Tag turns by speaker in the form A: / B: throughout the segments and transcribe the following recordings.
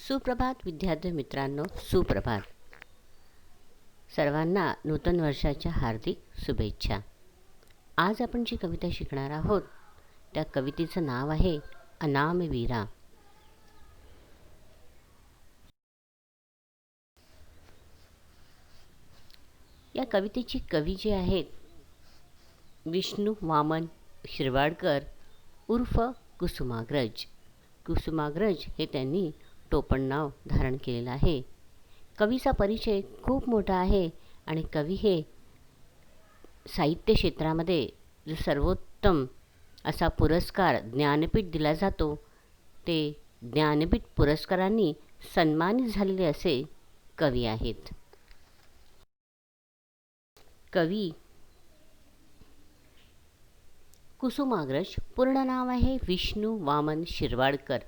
A: सुप्रभात विद्यार्थी मित्रांनो, सुप्रभात. सर्वांना नूतन वर्षाच्या हार्दिक शुभेच्छा. आज आपण जी कविता शिकणार आहोत त्या कवितेचं नाव आहे अनामवीरा. या कवितेची कवी जे आहेत विष्णू वामन शिरवाडकर उर्फ कुसुमाग्रज. कुसुमाग्रज हे त्यांनी टोपण नाव धारण केलेलं आहे. कवीचा परिचय खूप मोठा आहे आणि कवी हे साहित्य क्षेत्रामध्ये जो सर्वोत्तम असा पुरस्कार ज्ञानपीठ दिला जातो ते ज्ञानपीठ पुरस्कारांनी सन्मानित झालेले असे कवी आहेत. कवी कुसुमाग्रज पूर्ण नाव आहे विष्णू वामन शिरवाडकर.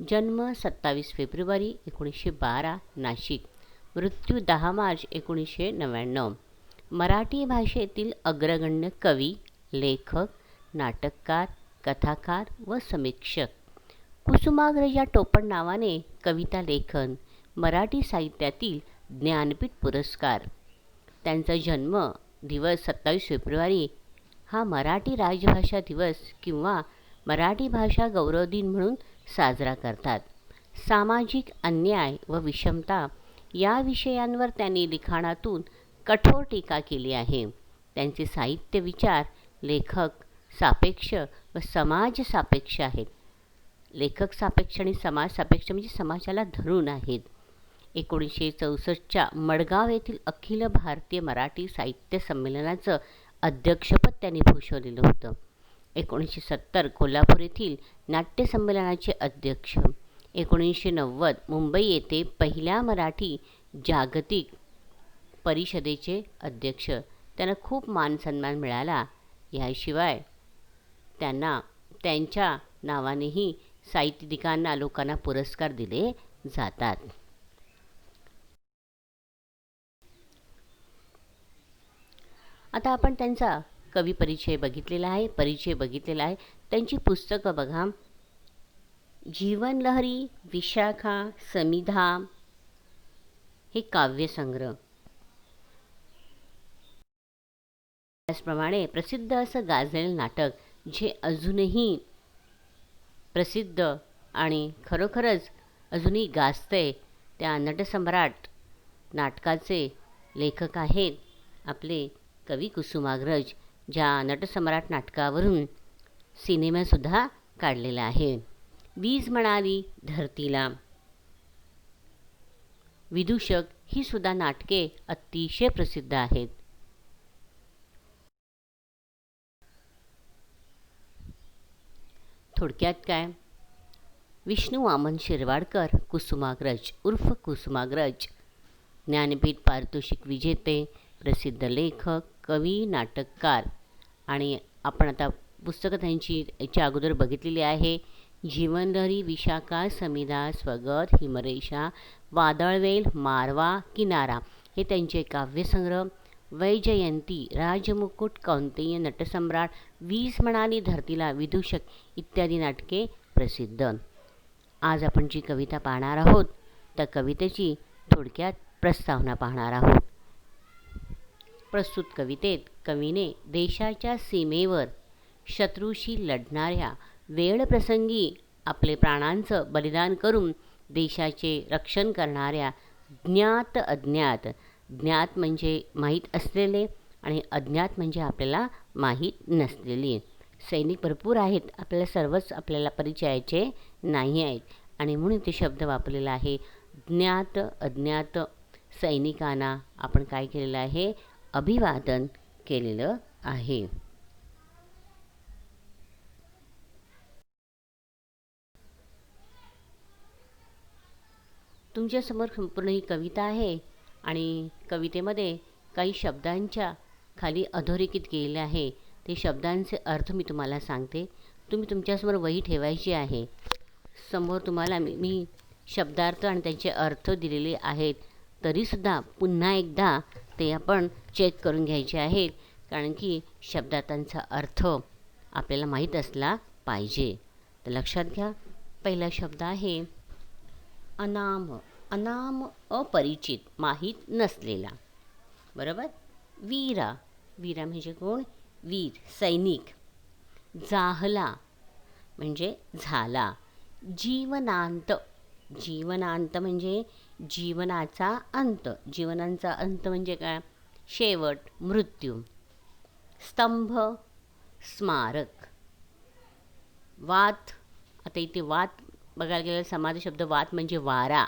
A: जन्म 27 फेब्रुवारी 1912 नाशिक. मृत्यू 10 मार्च 1999. मराठी भाषेतील अग्रगण्य कवी, लेखक, नाटककार, कथाकार व समीक्षक. कुसुमाग्रज या टोपण नावाने कविता लेखन, मराठी साहित्यातील ज्ञानपीठ पुरस्कार. त्यांचा जन्म दिवस 27 फेब्रुवारी हा मराठी राजभाषा दिवस किंवा मराठी भाषा गौरव दिन म्हणून साजरा करतात. सामाजिक अन्याय व विषमता या विषयांवर त्यांनी लिखाणातून कठोर टीका केली आहे. त्यांचे साहित्य विचार लेखक सापेक्ष व समाज सापेक्ष आहेत. लेखक सापेक्ष आणि समाज सापेक्ष म्हणजे समाजाला धरून आहेत. 1964च्या मडगाव येथील अखिल भारतीय मराठी साहित्य संमेलनाचं अध्यक्षपद त्यांनी भूषवलेलं होतं. 1970 कोल्हापूर येथील नाट्य संमेलनाचे अध्यक्ष. 1990 मुंबई येथे पहिल्या मराठी जागतिक परिषदेचे अध्यक्ष. त्यांना खूप मानसन्मान मिळाला. याशिवाय त्यांना त्यांच्या नावानेही साहित्यिकांना लोकांना पुरस्कार दिले जातात. आता आपण त्यांचा कवी परिचय बघितलेला आहे. त्यांची पुस्तकं बघा. जीवनलहरी, विशाखा, समिधा हे काव्यसंग्रह. त्याचप्रमाणे प्रसिद्ध असं गाजलेलं नाटक जे अजूनही प्रसिद्ध आणि खरोखरच अजूनही गाजतंय त्या नटसम्राट नाटकाचे लेखक आहेत आपले कवी कुसुमाग्रज. ज्या नटसम्राट नाटकावरून सिनेमासुद्धा काढलेला आहे. वीज म्हणाली धरतीला, विदूषक ही सुद्धा नाटके अतिशय प्रसिद्ध आहेत. थोडक्यात काय, विष्णू वामन शिरवाडकर कुसुमाग्रज उर्फ कुसुमाग्रज ज्ञानपीठ पारितोषिक विजेते, प्रसिद्ध लेखक, कवी, नाटककार. आणि आपण आता पुस्तकं त्यांची याच्या अगोदर बघितलेली आहे. जीवनलहरी, विशाखा, समिधा, स्वगत, हिमरेषा, वादळवेल, मारवा, किनारा हे त्यांचे काव्यसंग्रह. वैजयंती, राजमुकुट, कौंतेय, नटसम्राट, वीज म्हणाली धरतीला, विदूषक इत्यादी नाटके प्रसिद्ध. आज आपण जी कविता पाहणार आहोत त्या कवितेची थोडक्यात प्रस्तावना पाहणार आहोत. प्रस्तुत कवितेत कवीने देशाच्या सीमेवर शत्रूशी लढणाऱ्या वेळप्रसंगी आपले प्राणांचं बलिदान करून देशाचे रक्षण करणाऱ्या ज्ञात अज्ञात, ज्ञात म्हणजे माहीत असलेले आणि अज्ञात म्हणजे आपल्याला माहीत नसलेली सैनिक भरपूर आहेत. आपल्याला सर्वच आपल्याला परिचयाचे नाही आहेत आणि म्हणून ते शब्द वापरलेला आहे. ज्ञात अज्ञात सैनिकांना आपण काय केलेलं आहे, अभिवादन केलेलं आहे. तुमच्यासमोर संपूर्ण ही कविता आहे आणि कवितेमध्ये काही शब्दांच्या खाली अधोरेखित केलेले आहे. ते शब्दांचे अर्थ मी तुम्हाला सांगते. तुम्ही तुमच्यासमोर वही ठेवायची आहे. समोर तुम्हाला मी शब्दार्थ आणि त्यांचे अर्थ दिलेले आहेत. तरीसुद्धा पुन्हा एकदा ते आपण चेक करून घ्यायचे आहेत, कारण की शब्दार्थांचा अर्थ आपल्याला माहीत असला पाहिजे. तर लक्षात घ्या. पहिला शब्द आहे अनाम, अनाम अपरिचित, माहीत नसलेला. बरोबर. वीरा, वीरा म्हणजे कोण? वीर, सैनिक. जाहला म्हणजे झाला. जीवनांत, जीवनांत म्हणजे जीवनाचा अंत. जीवनाचा अंत म्हणजे काय? शेवट, मृत्यू. स्तंभ, स्मारक. वात, आता इथे वात बघायला गेलं समाज शब्द वात म्हणजे वारा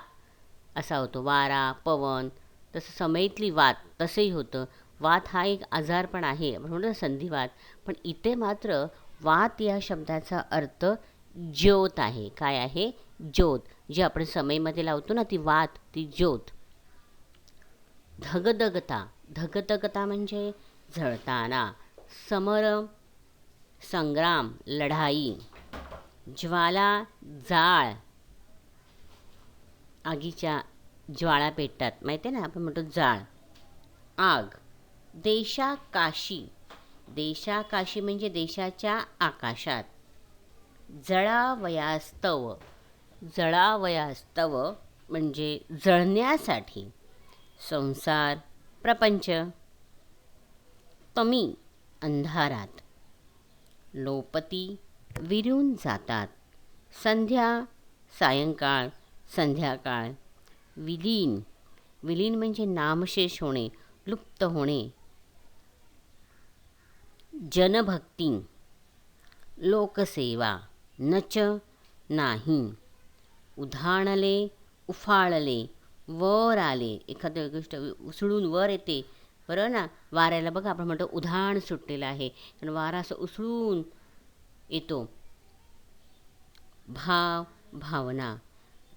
A: असा होतो. वारा, पवन. तसं समयीतली वात तसंही होतं. वात हा एक आजार पण आहे, आपण म्हणतो ना संधिवात. पण इथे मात्र वात या शब्दाचा अर्थ ज्योत आहे. काय आहे? ज्योत. जी आपण समयीमध्ये लावतो ना ती वात, ती ज्योत. धगधगता, धगधगता म्हणजे झळताना. समर, संग्राम, लढाई. ज्वाला, जाळ. आगीच्या ज्वाळा पेटतात माहिती आहे ना, आपण म्हणतो जाळ. आग. देशाकाशी, देशाकाशी म्हणजे देशाच्या आकाशात. जळावयास्तव, जळावयास्तव म्हणजे जळण्यासाठी. संसार, प्रपंच. तमी, अंधारात. लोपती, विरून जातात. संध्या, सायंकाळ, संध्याकाळ. विलीन, विलीन म्हणजे नामशेष होणे, लुप्त होणे. जनभक्ती, लोकसेवा. नच, नाही. उधाणले, उफाळले, वर आले. एखादी गोष्ट उसळून वर येते, बरोबर ना. वाऱ्याला बघा आपण म्हणतो उधाण सुटलेलं आहे, कारण वारा असं उसळून येतो. भाव, भावना.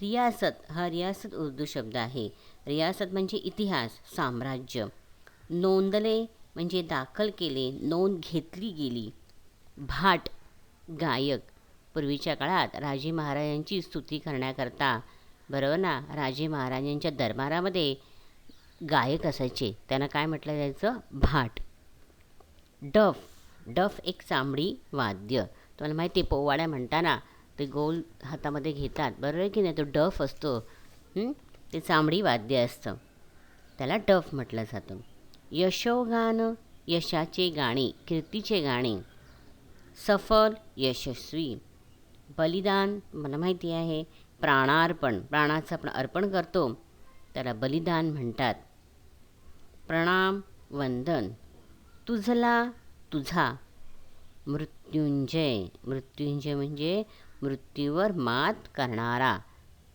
A: रियासत, हा रियासत उर्दू शब्द आहे. रियासत म्हणजे इतिहास, साम्राज्य. नोंदले म्हणजे दाखल केले, नोंद घेतली गेली. भाट, गायक. पूर्वीच्या काळात राजे महाराजांची स्तुती करण्याकरता, बरोबर ना, राजे महाराजांच्या दरबारामध्ये गायक असायचे, त्यांना काय म्हटलं जायचं? भाट. डफ, डफ एक चामडी वाद्य. तुम्हाला माहिती आहे पोवाड्या म्हणताना ते गोल हातामध्ये घेतात, बरोबर आहे की नाही. तो डफ असतो, ते चामडी वाद्य असतं, त्याला डफ म्हटलं जातं. यशोगान, यशाचे गाणे, कीर्तीचे गाणे. सफल, यशस्वी. बलिदान, मला माहिती आहे. प्राणार्पण, प्राणाचं आपण अर्पण करतो त्याला बलिदान म्हणतात. प्रणाम, वंदन. तुझला, तुझा. मृत्युंजय, मृत्युंजय म्हणजे मृत्यूवर मात करणारा,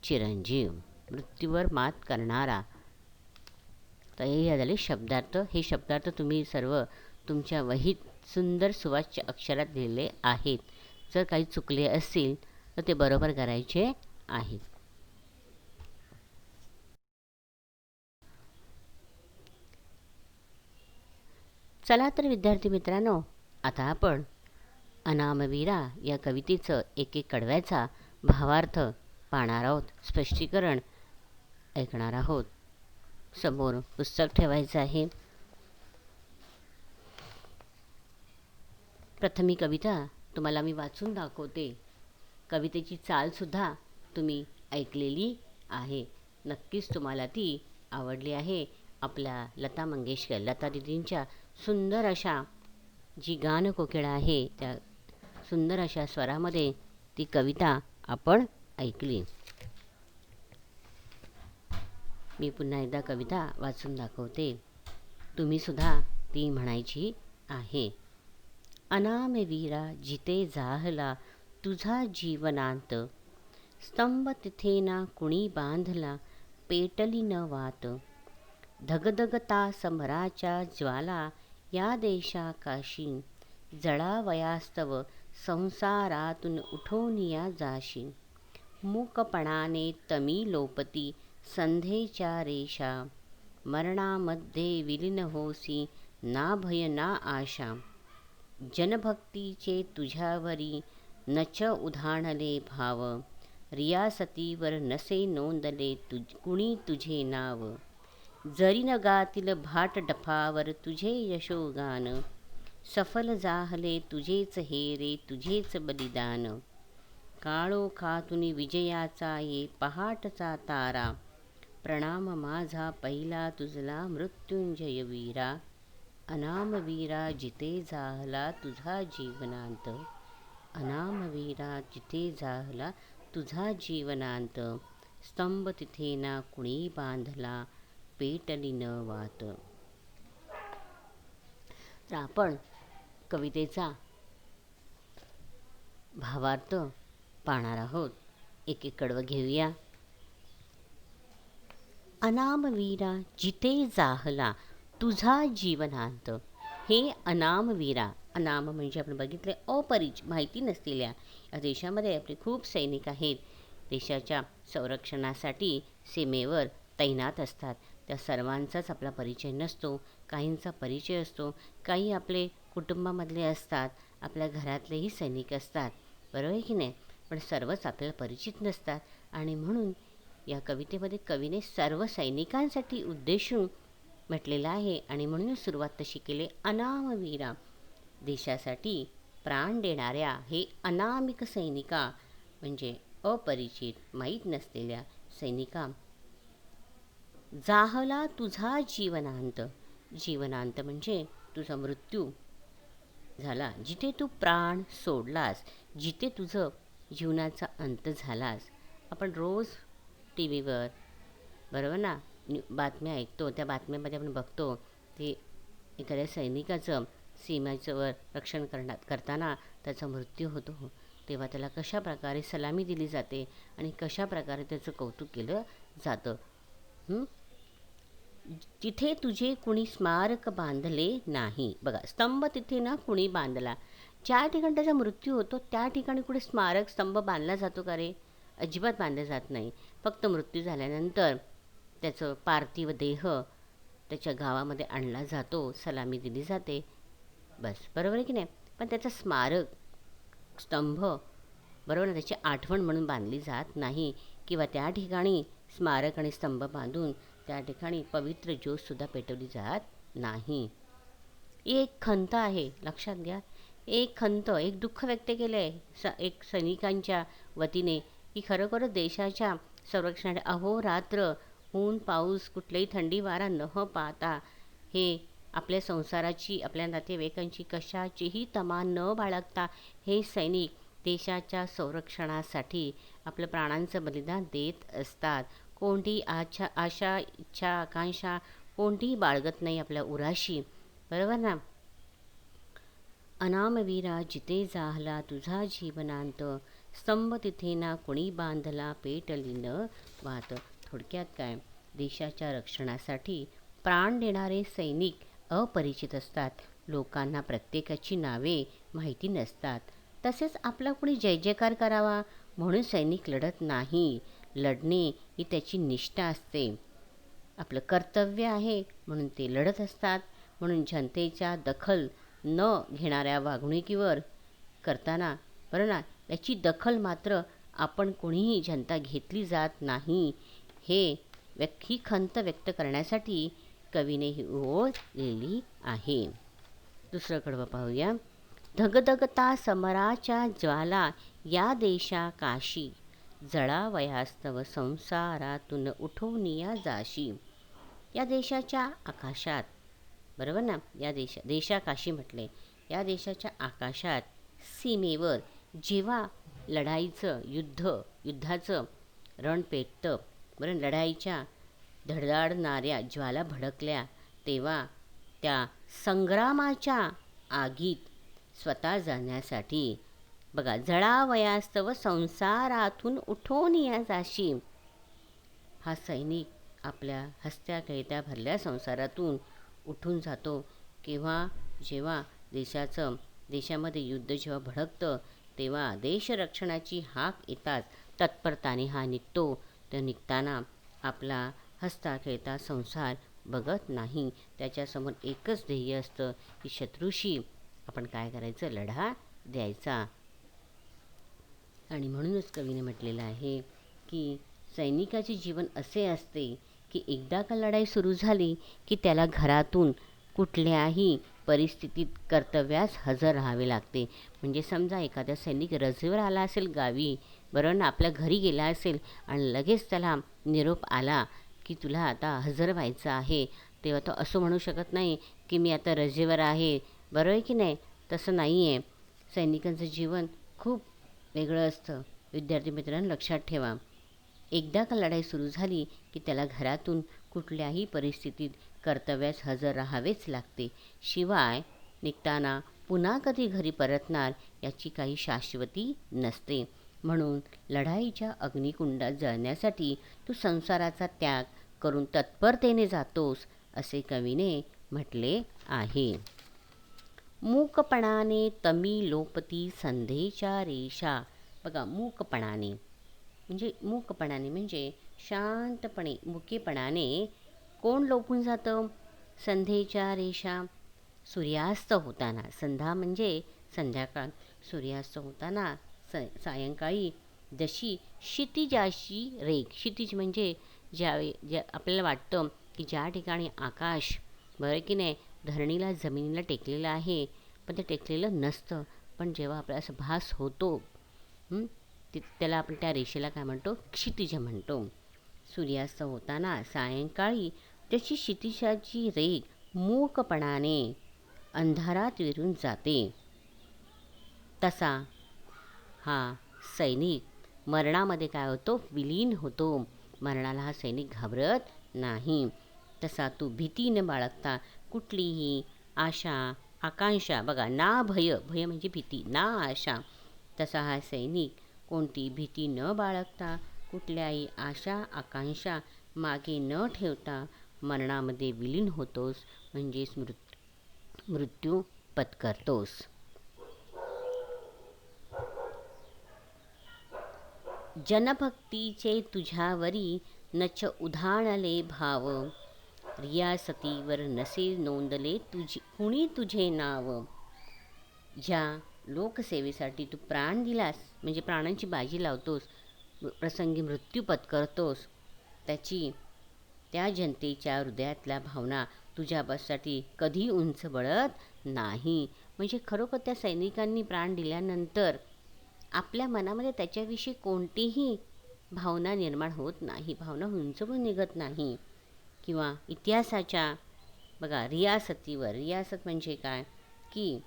A: चिरंजीव. मृत्यूवर मात करणारा. तर हे झाले शब्दार्थ. हे शब्दार्थ तुम्ही सर्व तुमच्या वहीत सुंदर सुवाच्य अक्षरात लिहिलेले आहेत. जर काही चुकले असतील तर ते बरोबर करायचे आहेत. चला तर विद्यार्थी मित्रांनो, आता आपण अनामवीरा या कवितेचं एक एक कडव्याचा भावार्थ पाहणार आहोत, स्पष्टीकरण ऐकणार आहोत. समोर पुस्तक ठेवायचं आहे. प्रथम ही कविता तुम्हाला मी वाचून दाखवते. कवितेची चालसुद्धा तुम्ही ऐकलेली आहे. नक्कीच तुम्हाला ती आवडली आहे. आपल्या लता मंगेशकर, लता दिदींच्या सुंदर अशा जी गानकोकिळा आहे त्या सुंदर अशा स्वरामध्ये ती कविता आपण ऐकली. मी पुन्हा एकदा कविता वाचून दाखवते. तुम्हीसुद्धा ती म्हणायची आहे. अनामवीरा जिथे जाहला तुझा जीवनांत, स्तंभ तिथे ना कुणी बांधला पेटली न वात. धगधगता समराच्या ज्वाला या देशाकाशी, जळावयास्तव संसारातून उठून या जाशी. मूकपणाने तमी लोपती संध्येच्या रेषा, मरणामध्ये विलीन होसी ना भय ना आशा. जनभक्तीचे तुझ्यावरी नच उधाणले भाव, रियासतीवर नसे नोंदले कुणी तुझे नाव. जरी न गातील भाट डफावर तुझे यशोगान, सफल जाहले तुझेच हे रे तुझेच बलिदान. काळोखातून विजयाचा ये पहाटचा तारा, प्रणाम माझा पहिला तुझला मृत्युंजय वीरा. अनामवीरा जिथे जाहला तुझा जीवनांत, अनामवीरा जिथे जाहला तुझा जीवनांत, स्तंभ तिथे ना कुणी बांधला पेटली न वात. तर आपण कवितेचा भावार्थ पाहणार आहोत. एक एक कडवं घेऊया. अनामवीरा जिथे जाहला तुझा जीवनांत. हे अनामवीरा, अनाम म्हणजे आपण बघितले अपरिचित, माहिती नसलेल्या. या देशामध्ये आपले खूप सैनिक आहेत. देशाच्या संरक्षणासाठी सीमेवर तैनात असतात. त्या सर्वांचाच आपला परिचय नसतो. काहींचा परिचय असतो, काही आपले कुटुंबामधले असतात, आपल्या घरातलेही सैनिक असतात, बरोबर आहे की नाही. पण सर्वच आपल्याला परिचित नसतात. आणि म्हणून या कवितेमध्ये कवीने सर्व सैनिकांसाठी उद्देशून म्हटलेलं आहे. आणि म्हणूनच सुरुवात तशी केली. अनामवीरा, देशासाठी प्राण देणाऱ्या हे अनामिक सैनिका, म्हणजे अपरिचित, माहीत नसलेल्या सैनिका. जाहला तुझा जीवनांत, जीवनांत म्हणजे तुझा मृत्यू झाला, जिथे तू प्राण सोडलास, जिथे तुझं जीवनाचा अंत झालास. आपण रोज टी व्हीवर, बरोबर ना, बातम्या ऐकतो. त्या बातम्यामध्ये आपण बघतो ते एखाद्या सैनिकाचं सीमेचं रक्षण करताना त्याचा मृत्यू होतो. तेव्हा त्याला कशा प्रकारे सलामी दिली जाते आणि कशा प्रकारे त्याचं कौतुक केलं जातं. तिथे तुझे कुणी स्मारक बांधले नाही. बघा, स्तंभ तिथे ना कुणी बांधला. ज्या ठिकाणी त्याचा मृत्यू होतो त्या ठिकाणी कुठे स्मारक स्तंभ बांधला जातो का रे? अजिबात बांधले जात नाही. फक्त मृत्यू झाल्यानंतर त्याचं पार्थिव देह त्याच्या गावामध्ये आणला जातो, सलामी दिली जाते, बस, बरोबर आहे की नाही. पण त्याचा स्मारक स्तंभ, बरोबर ना, त्याची आठवण म्हणून बांधली जात नाही. किंवा त्या ठिकाणी स्मारक आणि स्तंभ बांधून त्या ठिकाणी पवित्र ज्योतसुद्धा पेटवली जात नाही. एक खंत आहे, लक्षात घ्या. एक खंत, एक दुःख व्यक्त केलं आहे एक सैनिकांच्या वतीने, की खरोखरच देशाच्या संरक्षणासाठी अहोरात्र ऊन पाऊस कुठल्याही थंडी वारा न पाहता हे आपल्या संसाराची, आपल्या नातेवाईकांची कशाचीही तमा न बाळगता हे सैनिक देशाच्या संरक्षणासाठी आपल्या प्राणांचं बलिदान देत असतात. कोणतीही आशा इच्छा आकांक्षा कोणतीही बाळगत नाही आपल्या उराशी, बरोबर ना. अनामवीरा जिथे जाहला तुझा जीवनांत, स्तंभ तिथे ना कुणी बांधला पेटली न वात. थोडक्यात काय, देशाच्या रक्षणासाठी प्राण देणारे सैनिक अपरिचित असतात. लोकांना प्रत्येकाची नावे माहिती नसतात. तसेच आपला कुणी जय जयकार करावा म्हणून सैनिक लढत नाही. लढणे ही त्याची निष्ठा असते, आपलं कर्तव्य आहे म्हणून ते लढत असतात. म्हणून जनतेच्या दखल न घेणाऱ्या वागणुकीवर करताना, बरं ना, याची दखल मात्र आपण कोणीही जनता घेतली जात नाही. ही खंत व्यक्त करण्यासाठी कवीने ही ओळ लिहिली आहे. दुसरं कडवं पाहूया. धगधगता समराच्या ज्वाला या देशा काशी, जळावयास्तव संसारातून उठवूनिया जाशी. या देशाच्या आकाशात, बरोबर ना, या देशाकाशी म्हटले, या देशाच्या आकाशात सीमेवर जेव्हा लढाईचं युद्धाचं रण पेटतं, बरं, लढाईच्या धडधाडणाऱ्या ज्वाला भडकल्या, तेव्हा त्या संग्रामाच्या आगीत स्वतः जाण्यासाठी, बघा, जळावयास्तव संसारातून उठून या जाशी. हा सैनिक आपल्या हसत्या खेळत्या भरल्या संसारातून उठून जातो. जेव्हा देशामध्ये युद्ध जेव्हा भडकतं तेव्हा देशरक्षणाची हाक येताच तत्परताने हा निघतो. तो निघताना आपला हसता खेळता संसार बघत नाही. त्याच्यासमोर एकच ध्येय असतं की शत्रूशी आपण काय करायचं, लढा द्यायचा. आणि म्हणूनच कवीने म्हटलेलं आहे की सैनिकाचे जीवन असे असते की एकदा का लढाई सुरू झाली की त्याला घरातून कुठल्याही परिस्थितीत कर्तव्यास हजर राहावे लागते. म्हणजे समजा एखादा सैनिक रजेवर आला असेल गावी, बरोबर ना, आपल्या घरी गेला असेल आणि लगेच त्याला निरोप आला की तुला आता हजर व्हायचं आहे, तेव्हा तो असं म्हणू शकत नाही की मी आता रजेवर आहे. बरोबर आहे की नाही? तसं नाही आहे. सैनिकांचं जीवन खूप वेगळं असतं. विद्यार्थी मित्रांनो, लक्षात ठेवा. एकदा का लढाई सुरू झाली की त्याला घरातून कुठल्याही परिस्थितीत कर्तव्यास हजर राहावेच लागते. शिवाय निघताना पुन्हा कधी घरी परतणार याची काही शाश्वती नसते. म्हणून लढाईच्या अग्निकुंडात जळण्यासाठी तू संसाराचा त्याग करून तत्परतेने जातोस, असे कवीने म्हटले आहे. मूकपणाने तमी लोपती संधेच्या रेषा. बघा, मूकपणाने म्हणजे शांतपणे, मुकेपणाने कोण लोपून जातं? संध्येच्या रेषा. सूर्यास्त होताना, संध्या म्हणजे संध्याकाळ, सूर्यास्त होताना सायंकाळी जशी क्षितिजाची रेघ. क्षितिज म्हणजे ज्या आपल्याला वाटतं की ज्या ठिकाणी आकाश, बरं की नाही, धरणीला जमिनीला टेकलेलं आहे, पण ते टेकलेलं नसतं. पण जेव्हा आपल्याला असं भास होतो, त्याला आपण त्या रेषेला काय म्हणतो? क्षितिज म्हणतो. सूर्यास्त होताना सायंकाळी जशी क्षितिजाची रेघ मूकपणाने अंधारात विरून जाते, तसा हा सैनिक मरणामध्ये काय होतो? विलीन होतो. मरणाला हा सैनिक घाबरत नाही. तसा तू भीती न बाळगता कुठलीही आशा, आकांक्षा, बघा, ना भय, भय म्हणजे भीती, ना आशा, तसा हा सैनिक कोणती भीती न बाळगता, कुठल्याही आशा आकांक्षा मागे न ठेवता मरणामध्ये विलीन होतोस, म्हणजेच मृत्यू पत्करतोस. जनभक्तीचे तुझ्यावरी नच उधाणले भाव, रियासतीवर नसे नोंदले कुणी तुझे नाव. ज्या लोकसेवेसाठी तू प्राण दिलास, म्हणजे प्राणांची बाजी लावतोस, प्रसंगी मृत्यू पत्करतोस, त्या जनतेच्या हृदयातल्या भावना तुझ्यासाठी कधी उंच बळत नाही. म्हणजे खरोखर त्या सैनिकांनी प्राण दिल्यानंतर आपल्या मनामध्ये त्याच्याविषयी कोणतीही भावना निर्माण होत नाही, भावना उंचवून निघत नाही. किंवा इतिहासाच्या, बघा, रियासत म्हणजे काय? की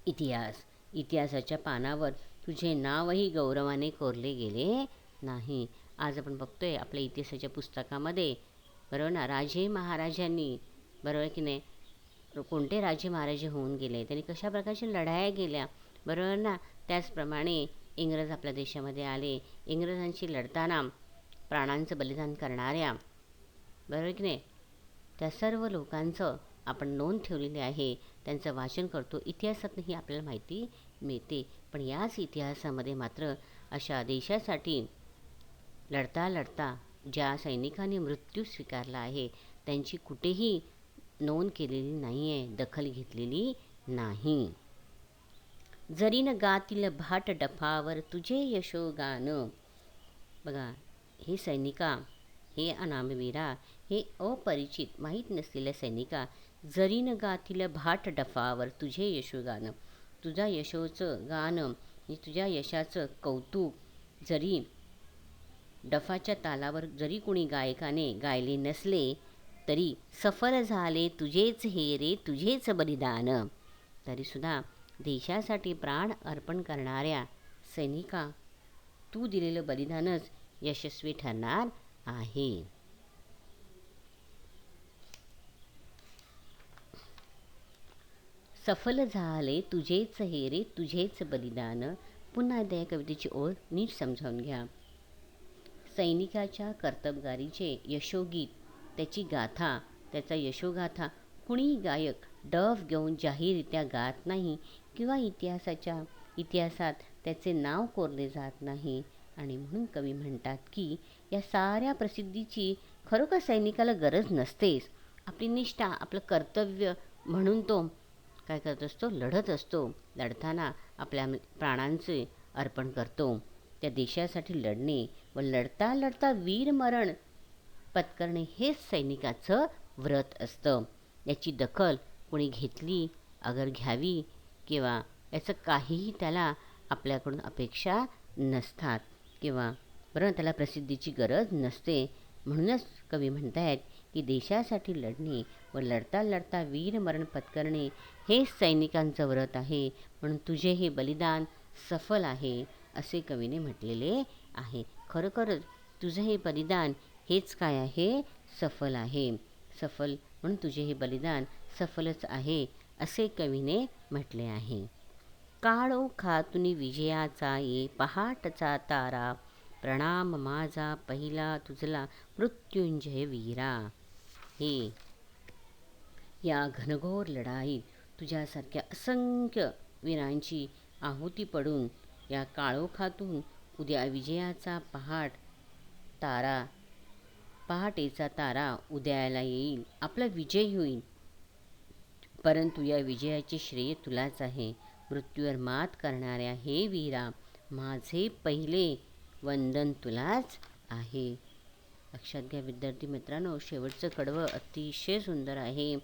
A: इतिहासाच्या पानावर तुझे नावही गौरवाने कोरले गेले नाही. आज आपण बघतोय आपल्या इतिहासाच्या पुस्तकामध्ये, बरोबर ना, राजे महाराजांनी, बरोबर की नाही, कोणते राजे महाराजे होऊन गेले, त्यांनी कशा प्रकारच्या लढाया केल्या, बरोबर ना. त्याचप्रमाणे इंग्रज आपल्या देशामध्ये आले, इंग्रजांशी लढताना प्राणांचं बलिदान करणाऱ्या, बरोबर की नाही, त्या सर्व लोकांचं आपण नोंद ठेवलेली आहे. त्यांचं वाचन करतो, इतिहासातही आपल्याला माहिती मिळते. पण याच इतिहासामध्ये मात्र अशा देशासाठी लढता लढता ज्या सैनिकांनी मृत्यू स्वीकारला आहे, त्यांची कुठेही नोंद केलेली नाही आहे, दखल घेतलेली नाही. जरी न गातील भाट डफावर तुझे यशोगान. बघा, हे सैनिका, हे अनामवीरा, हे अपरिचित, माहीत नसलेल्या सैनिका, जरी न गातील भाट डफावर तुझे यशोगान. तुझ्या यशोचं गान, तुझ्या यशाचं कौतुक जरी डफाच्या तालावर जरी कोणी गायकाने गायले नसले, तरी सफल झाले तुझेच हे रे, तुझेच बलिदान. तरीसुद्धा देशासाठी प्राण अर्पण करणाऱ्या सैनिका, तू दिलेलं बलिदानच यशस्वी ठरणार आहे. सफल झाले तुझेच हे रे, तुझेच बलिदान. पुन्हा एकदा या कवितेची ओळ नीट समजावून घ्या. सैनिकाच्या कर्तबगारीचे यशोगीत, त्याची गाथा, त्याचा यशोगाथा कुणी गायक डफ घेऊन जाहीररित्या गात नाही किंवा इतिहासात त्याचे नाव कोरले जात नाही. आणि म्हणून कवी म्हणतात की या साऱ्या प्रसिद्धीची खरोखर सैनिकाला गरज नसतेच. आपली निष्ठा, आपलं कर्तव्य म्हणून तो काय करत असतो? लढत असतो. लढताना आपल्या प्राणांचे अर्पण करतो. त्या देशासाठी लढणे व लढता लढता वीरमरण पत्करणे हेच सैनिकाचं व्रत असतं. याची दखल कोणी घेतली, अगर घ्यावी, किंवा याचं काहीही त्याला आपल्याकडून अपेक्षा नसतात किंवा बरं त्याला प्रसिद्धीची गरज नसते. म्हणूनच कवी म्हणतायत की देशासाठी लढणे व लढता लढता वीरमरण पत्करणे हेच सैनिकांचं व्रत आहे. म्हणून तुझे हे बलिदान सफल आहे असे कवीने म्हटलेले आहे. खरोखरच तुझं हे बलिदान हेच काय आहे, सफल आहे. सफल म्हणून तुझे हे बलिदान सफलच आहे असे कवीने म्हटले आहे. काळोखातून विजयाचा ये पहाटचा तारा, प्रणाम माझा पहिला तुझला मृत्युंजय वीरा. हे या घनघोर लढाईत तुझ्यासारख्या असंख्य वीरांची आहुती पडून या काळोखातून उद्या विजयाचा पहाटेचा तारा उदयाला येईल, आपला विजय होईल. परंतु या विजयाचे श्रेय तुलाच आहे. मृत्यूवर मात करणाऱ्या हे वीरा, माझे पहिले वंदन तुलाच आहे. लक्षात घ्या विद्यार्थी मित्रांनो, शेवटचं कडवं अतिशय सुंदर आहे.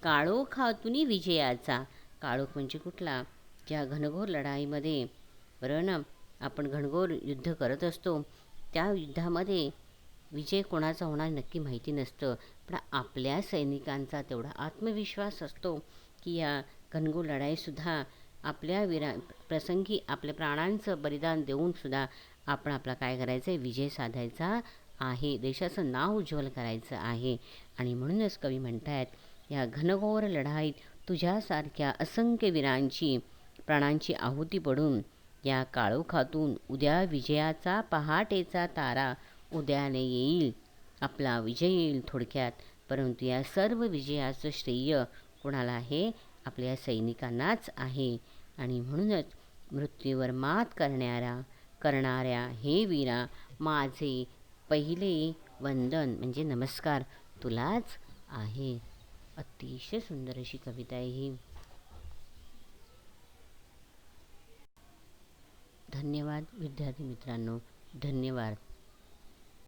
A: काळोखातून विजयाचा. काळोख म्हणजे कुठला? ज्या घनघोर लढाईमध्ये बरं ना, आपण घनघोर युद्ध करत असतो, त्या युद्धामध्ये विजय कोणाचा होणार नक्की माहिती नसतं. पण आपल्या सैनिकांचा तेवढा आत्मविश्वास असतो की या घनघोर लढाईसुद्धा आपल्या प्रसंगी आपल्या प्राणांचं बलिदान देऊनसुद्धा आपण आपला काय करायचं आहे, विजय साधायचा आहे. देशाचं नाव उज्ज्वल करायचं आहे. आणि म्हणूनच कवी म्हणतायत, या घनघोर लढाईत तुझ्यासारख्या असंख्य वीरांची प्राणांची आहुती पडून या काळोखातून उद्या विजयाचा पहाटेचा तारा उदयाने येईल, आपला विजय येईल थोडक्यात. परंतु या सर्व विजयाचं श्रेय कोणाला आहे? आपल्या सैनिकांनाच आहे. आणि म्हणूनच मृत्यूवर मात करणाऱ्या हे वीरा, माझे पहिले वंदन म्हणजे नमस्कार तुलाच आहे. अतिशय सुंदर अशी कविता आहे ही. धन्यवाद विद्यार्थी मित्रांनो, धन्यवाद.